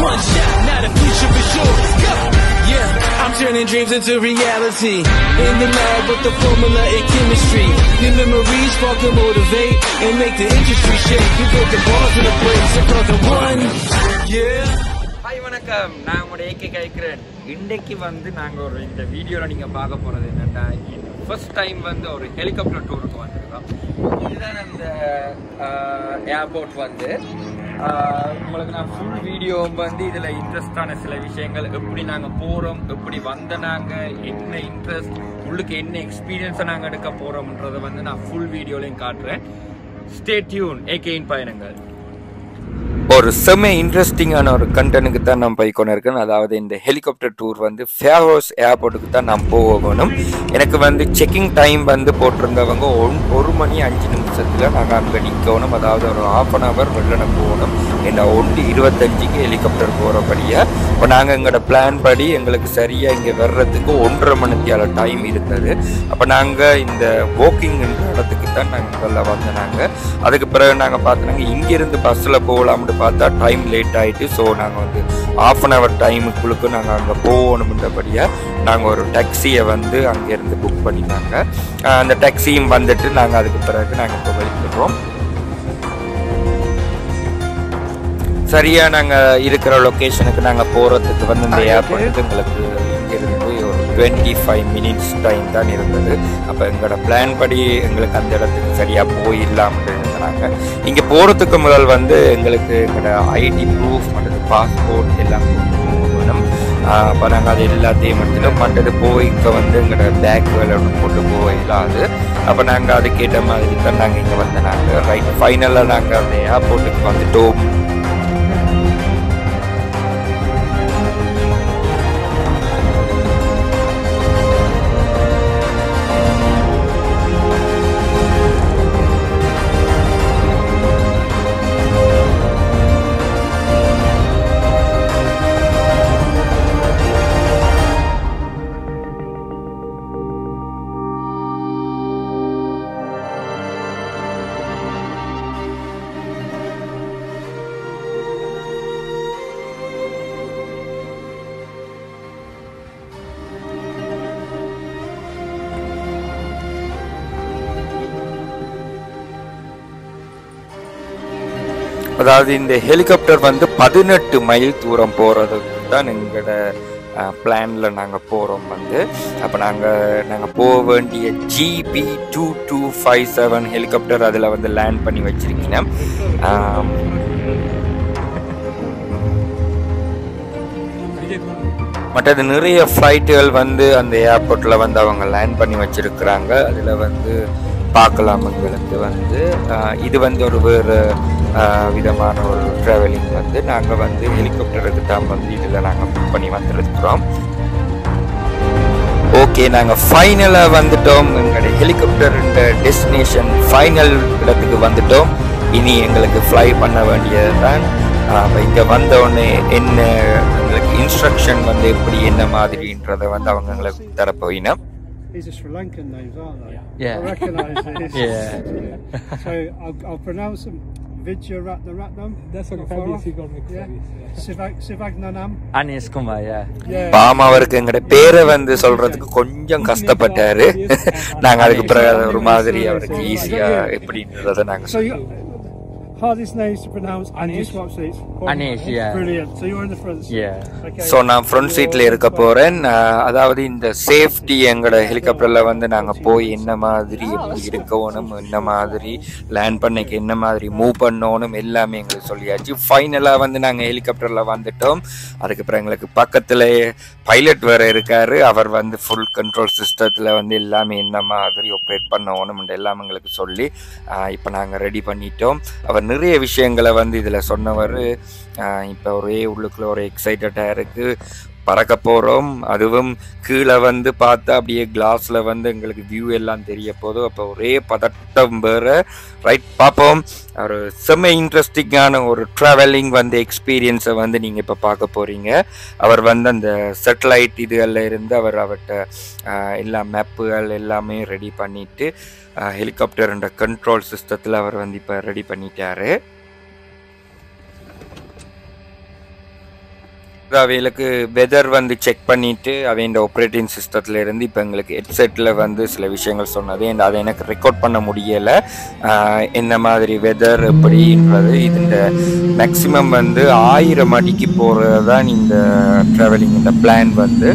one shot, now the future is yours. Go! Yeah, I'm turning dreams into reality. In the lab with the formula and chemistry. Your memories spark and motivate and make the industry shake. You put the balls in the place across the one. Yeah. Hi, வணக்கம். நான் உங்களுடைய AK கைக்கிறேன். இன்றைக்கு வந்து நாங்கள் ஒரு இந்த வீடியோவில் நீங்கள் பார்க்க போகிறது என்னென்னா, ஃபர்ஸ்ட் டைம் வந்து ஒரு ஹெலிகாப்டர் டூருக்கு வந்திருக்கோம். இதுதான் அந்த ஏர்போர்ட் வந்து உங்களுக்கு நான் ஃபுல் வீடியோ வந்து இதில் இன்ட்ரெஸ்டான சில விஷயங்கள், எப்படி நாங்கள் போகிறோம், எப்படி வந்த நாங்கள், என்ன இன்ட்ரெஸ்ட், உள்ளுக்கு என்ன எக்ஸ்பீரியன்ஸை நாங்கள் எடுக்க போகிறோம்ன்றதை வந்து நான் ஃபுல் வீடியோலையும் காட்டுறேன். Stay tune. ஏகேயின் பயணங்கள் ஒரு செம்ம இன்ட்ரெஸ்டிங்கான ஒரு கண்டென்ட்டுக்கு தான் நான் போய் கொண்டு இருக்கேன். அதாவது இந்த ஹெலிகாப்டர் டூர் வந்து ஃபேரோஸ் ஏர்போர்ட்டுக்கு தான் நான் போகணும். எனக்கு வந்து செக்கிங் டைம் வந்து போட்டிருந்தவங்க 1 மணி 5 நிமிஷத்தில் நாங்கள் அங்கே நிற்கணும். அதாவது ஒரு 1/2 hour வெள்ளனை போகணும். என்ன 1:25க்கு ஹெலிகாப்டர் போகிறபடியாக இப்போ நாங்கள் எங்களோட பிளான் படி எங்களுக்கு சரியாக இங்கே வர்றதுக்கு 1.5 மணித்தியால டைம் இருந்தது. அப்போ நாங்கள் இந்த வாக்கிங்ன்ற இடத்துக்கு தான் நாங்கள் வந்தோம். அதுக்கு பிறகு நாங்கள் பார்த்தோன்னாங்க இங்கேருந்து பஸ்ஸில் போகலாம்னு பார்த்தா டைம் லேட் ஆகிட்டு. ஸோ நாங்கள் வந்து 1/2 hour டைமுக்குள்ளுக்கு நாங்கள் அங்கே போகணுன்றபடியாக நாங்கள் ஒரு டாக்ஸியை வந்து அங்கேருந்து புக் பண்ணிட்டாங்க. அந்த டாக்ஸியும் வந்துட்டு நாங்கள் அதுக்கு பிறகு நாங்கள் இப்போ வெளியிடுறோம். சரியாக நாங்கள் இருக்கிற லொக்கேஷனுக்கு நாங்கள் போகிறதுக்கு வந்து இந்த ஏர்போர்ட்டுக்கு எங்களுக்கு இங்கேருந்து ஒரு 25 minutes டைம் தான் இருந்தது. அப்போ எங்களோட பிளான் படி எங்களுக்கு அந்த இடத்துக்கு சரியாக போயிடலாம்னு இருந்தாங்க. இங்கே போகிறதுக்கு முதல் வந்து எங்களுக்கு எங்களோட ஐடி ப்ரூஃப் மற்றும் பாஸ்போர்ட் எல்லாம் போகணும். அப்போ நாங்கள் அது எல்லாத்தையும் எடுத்துட்டோம். மற்றது போய் இங்கே வந்து எங்களோட பேக்குகளை கொண்டு போயிடாது. அப்போ நாங்கள் அதுக்கேற்ற மாதிரி தான் நாங்கள் இங்கே வந்தோம். ரைட், ஃபைனலாக நாங்கள் அந்த ஏர்போர்ட்டுக்கு வந்துட்டோம். அதாவது இந்த ஹெலிகாப்டர் வந்து 18 மைல் தூரம் போகிறதுக்கு தான் எங்களோட பிளானில் நாங்கள் போகிறோம் வந்து. அப்போ நாங்கள் போக வேண்டிய GB2257 ஹெலிகாப்டர் அதில் வந்து லேண்ட் பண்ணி வச்சிருக்கீங்க. மற்றது நிறைய ஃப்ளைட்டுகள் வந்து அந்த ஏர்போர்ட்டில் வந்து அவங்க லேண்ட் பண்ணி வச்சுருக்குறாங்க. அதில் வந்து பார்க்கலாம். எங்களுக்கு வந்து இது வந்து ஒரு வேறு விதமான ஒரு ட்ராவலிங் வந்து நாங்கள் வந்து ஹெலிகாப்டருக்கு தான் வந்து இதில் நாங்கள் புக் பண்ணி வந்துருக்கிறோம். ஓகே, நாங்கள் ஃபைனலாக வந்துட்டோம். எங்களுடைய ஹெலிகாப்டர் டெஸ்டினேஷன் ஃபைனல் இடத்துக்கு வந்துட்டோம். இனி எங்களுக்கு ஃப்ளை பண்ண வேண்டியது தான். இங்கே வந்தோடனே என்ன எங்களுக்கு இன்ஸ்ட்ரக்ஷன் வந்து எப்படி என்ன மாதிரின்றதை வந்து அவங்க எங்களுக்கு தரப்போயினா. These are Sri Lankan names, aren't they? Yeah. I recognise this. Yeah. So I'll pronounce them. Vijayaratnam. That's what you got me. Sivagnanam. Anish Kumar, yeah. Bama அவருக்கு எங்கட பேரை வந்து சொல்றதுக்கு கொஞ்சம் கஷ்டப்பட்டாரு. நாங்க அதுக்கு பிறகு ஒரு மாதிரி அவருக்கு ஈஸியா எப்படின்றத நாங்க hardest names to pronounce. Anish, watch these. Anish, yeah. Brilliant. So you're in the front seat. Yeah. Okay. So நான் ஃப்ரண்ட் சீட்டில் இருக்க போகிறேன். அதாவது இந்த சேஃப்டி எங்களோட ஹெலிகாப்டரில் வந்து நாங்கள் போய் என்ன மாதிரி எப்படி இருக்கணும், என்ன மாதிரி லேண்ட் பண்ணிக்கு என்ன மாதிரி மூவ் பண்ணணும் எல்லாமே எங்களுக்கு சொல்லியாச்சு. ஃபைனலாக வந்து நாங்கள் ஹெலிகாப்டரில் வந்துட்டோம். அதுக்கப்புறம் எங்களுக்கு பக்கத்தில் பைலட் வேறு இருக்கார். அவர் வந்து ஃபுல் கண்ட்ரோல் சிஸ்டத்தில் வந்து எல்லாமே என்ன மாதிரி ஆப்ரேட் பண்ணணும் எல்லாமே எங்களுக்கு சொல்லி இப்போ நாங்கள் ரெடி பண்ணிட்டோம். அவர் நிறைய விஷயங்களை வந்து இதில் சொன்னவர். இப்போ ஒரே உள்ளுக்குள்ள ஒரு எக்ஸைட்டடாக இருக்குது. பறக்க போகிறோம். அதுவும் கீழே வந்து பார்த்தா அப்படியே கிளாஸில் வந்து எங்களுக்கு வியூ எல்லாம் தெரிய போதும். அப்போ ஒரே பதட்டம் வேறு. ரைட், பார்ப்போம். ஒரு செம்ம இன்ட்ரெஸ்டிங்கான ஒரு ட்ராவலிங் வந்து எக்ஸ்பீரியன்ஸை வந்து நீங்கள் இப்போ பார்க்க போகிறீங்க. அவர் வந்து அந்த சேட்டலைட் இதுகளில் இருந்து அவர்கிட்ட எல்லா மேப்புகள் எல்லாமே ரெடி பண்ணிவிட்டு ஹெலிகாப்டர்ன்ற கண்ட்ரோல் சிஸ்டத்தில் அவர் வந்து இப்போ ரெடி பண்ணிட்டாரு. அவைகளுக்கு வெதர் வந்து செக் பண்ணிவிட்டு அவையோட ஆப்ரேட்டிங் சிஸ்டத்தில் இருந்து இப்போ எங்களுக்கு ஹெட்செட்டில் வந்து சில விஷயங்கள் சொன்னது அண்ட் அதை எனக்கு ரெக்கார்ட் பண்ண முடியலை. என்ன மாதிரி வெதர் எப்படின்றது இந்த மேக்ஸிமம் வந்து 1000 அடிக்கு போகிறது தான் இந்த ட்ராவலிங் இந்த பிளான் வந்து.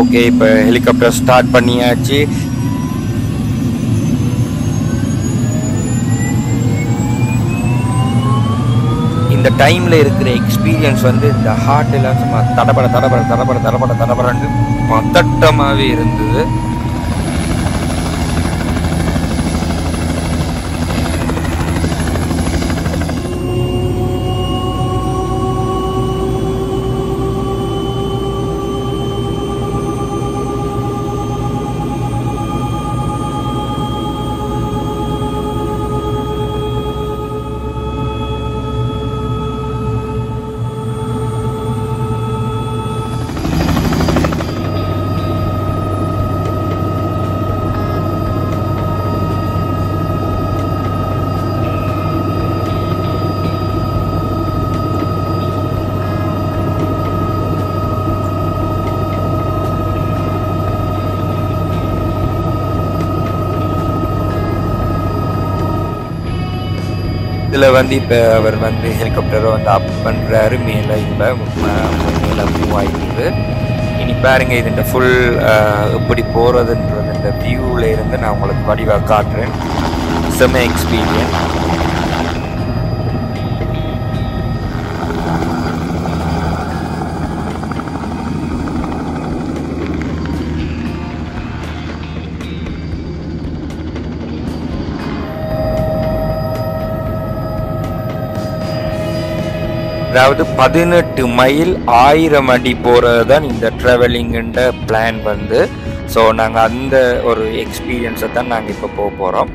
ஓகே, இப்போ ஹெலிகாப்டர் ஸ்டார்ட் பண்ணியாச்சு. இந்த டைமில் இருக்கிற எக்ஸ்பீரியன்ஸ் வந்து இந்த ஹார்ட் எல்லாம் சும்மா தடபடன்னு மொத்தட்டமாகவே இருந்தது. இதில் வந்து இப்போ அவர் வந்து ஹெலிகாப்டரை வந்து அப் பண்ணுறாரு. மேலே இப்போ மேலே மூவ் ஆகிடுது. இனி பாருங்க, இதுன்ற ஃபுல் எப்படி போகிறதுன்றது இந்த வியூவில் இருந்து நான் உங்களுக்கு வடிவாக காட்டுறேன். செம எக்ஸ்பீரியன்ஸ். அதாவது 18 மைல் 1000 அடி போகிறது தான் இந்த ட்ராவலிங்குன்ற பிளான் வந்து. ஸோ நாங்கள் அந்த ஒரு எக்ஸ்பீரியன்ஸை தான் நாங்கள் இப்போ போக போகிறோம்.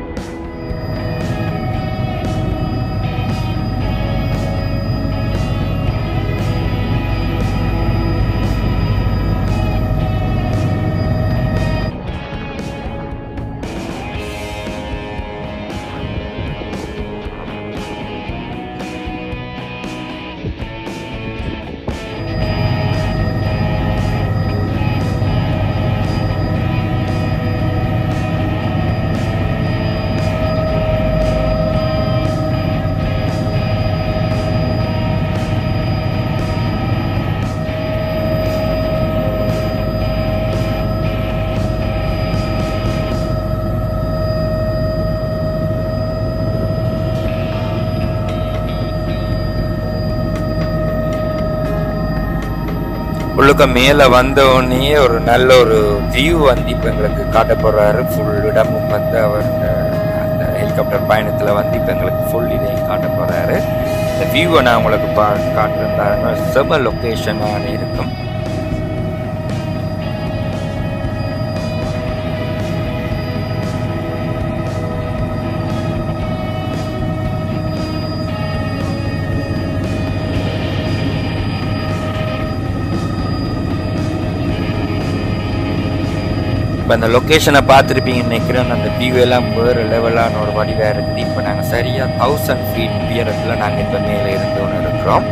உள்ளுக்க மேலே வந்தோடனே ஒரு நல்ல ஒரு வியூ வந்து இப்போ எங்களுக்கு காட்ட போகிறாரு. ஃபுல் இடமும் வந்து அவர் அந்த ஹெலிகாப்டர் பயணத்தில் வந்து இப்போ எங்களுக்கு ஃபுல் இதையும் காட்ட போகிறாரு. இந்த வியூவை நான் உங்களுக்கு காட்டுறேன் பாருங்க. செம லொக்கேஷனான இருக்கும். இப்போ அந்த லொக்கேஷனை பார்த்துருப்பீங்கன்னு நினைக்கிறேன். அந்த வியூ எல்லாம் வேறு லெவலான ஒரு வடிவாக இருக்குது. இப்போ நாங்கள் சரியாக 1000 ஃபீட் உயரத்தில் நாங்கள் இப்போ மேலே இருந்து ஒன்று இருக்கிறோம்.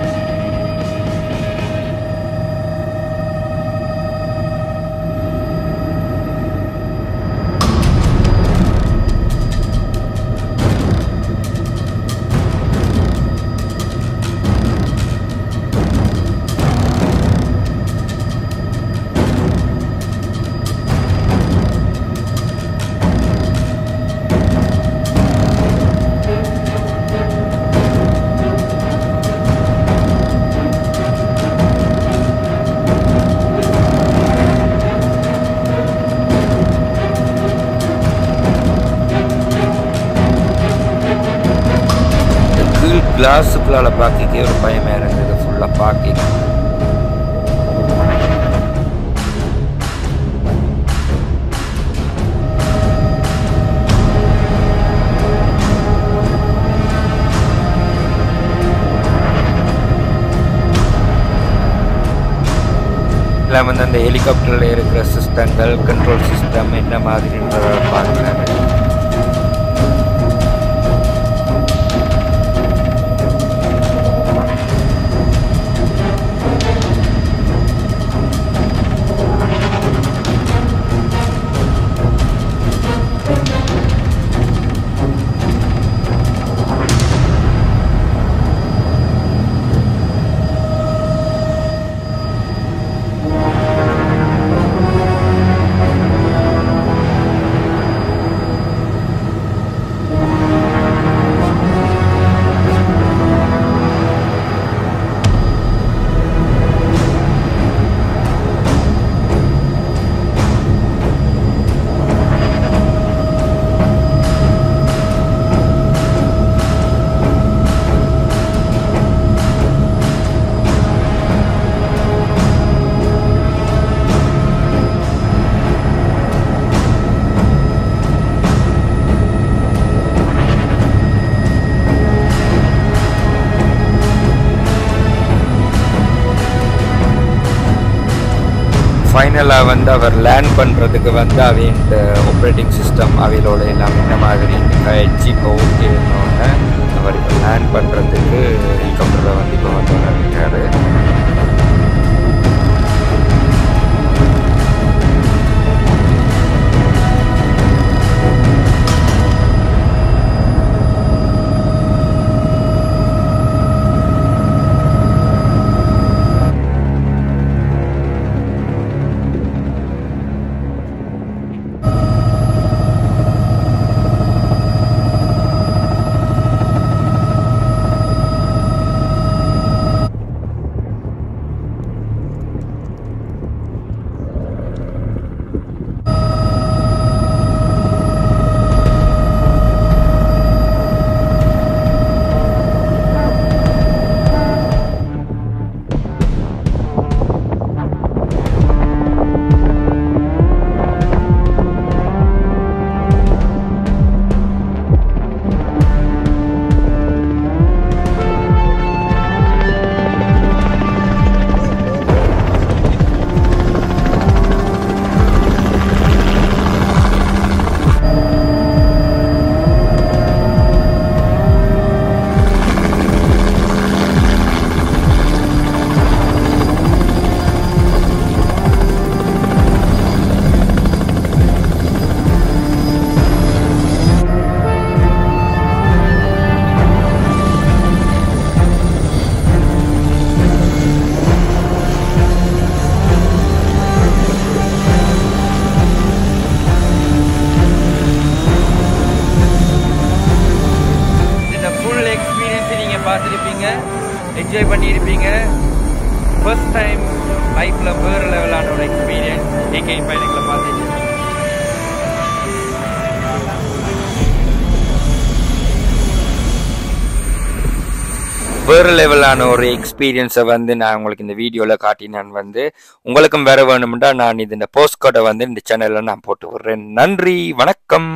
கிளாஸுக்குள்ளால பார்க்கவே ஒரு பயமாக இருந்தது. ஃபுல்லாக பார்க்க எல்லாம் வந்து அந்த ஹெலிகாப்டரில் இருக்கிற சிஸ்டங்கள், கண்ட்ரோல் சிஸ்டம் என்ன மாதிரின்றத பார்க்குறாங்க. ஃபைனலாக வந்து அவர் லேண்ட் பண்ணுறதுக்கு வந்து இந்த ஆப்ரேட்டிங் சிஸ்டம் அவையிலோட எல்லாம் இந்த மாதிரி கழிச்சு இப்போ ஓகேன்னொன்னே அவர் இப்போ லேண்ட் பண்ணுறதுக்கு ஹெலிகாப்டரில் வந்து இப்போ வந்து இருக்காரு. பார்த்துருப்பீங்க, என்ஜாய் பண்ணியிருப்பீங்க. ஃபர்ஸ்ட் டைம் லைஃப்பில் வேறு லெவலான ஒரு எக்ஸ்பீரியன்ஸ் ஏகே பயணங்களை பார்த்துட்டு. வேறு லெவலான ஒரு எக்ஸ்பீரியன்ஸை வந்து நான் உங்களுக்கு இந்த வீடியோவில் காட்டினான். வந்து உங்களுக்கும் வேறு வேணும்னா நான் இந்த போஸ்ட் கோடை வந்து இந்த சேனலில் நான் போட்டு விடுறேன். நன்றி, வணக்கம்.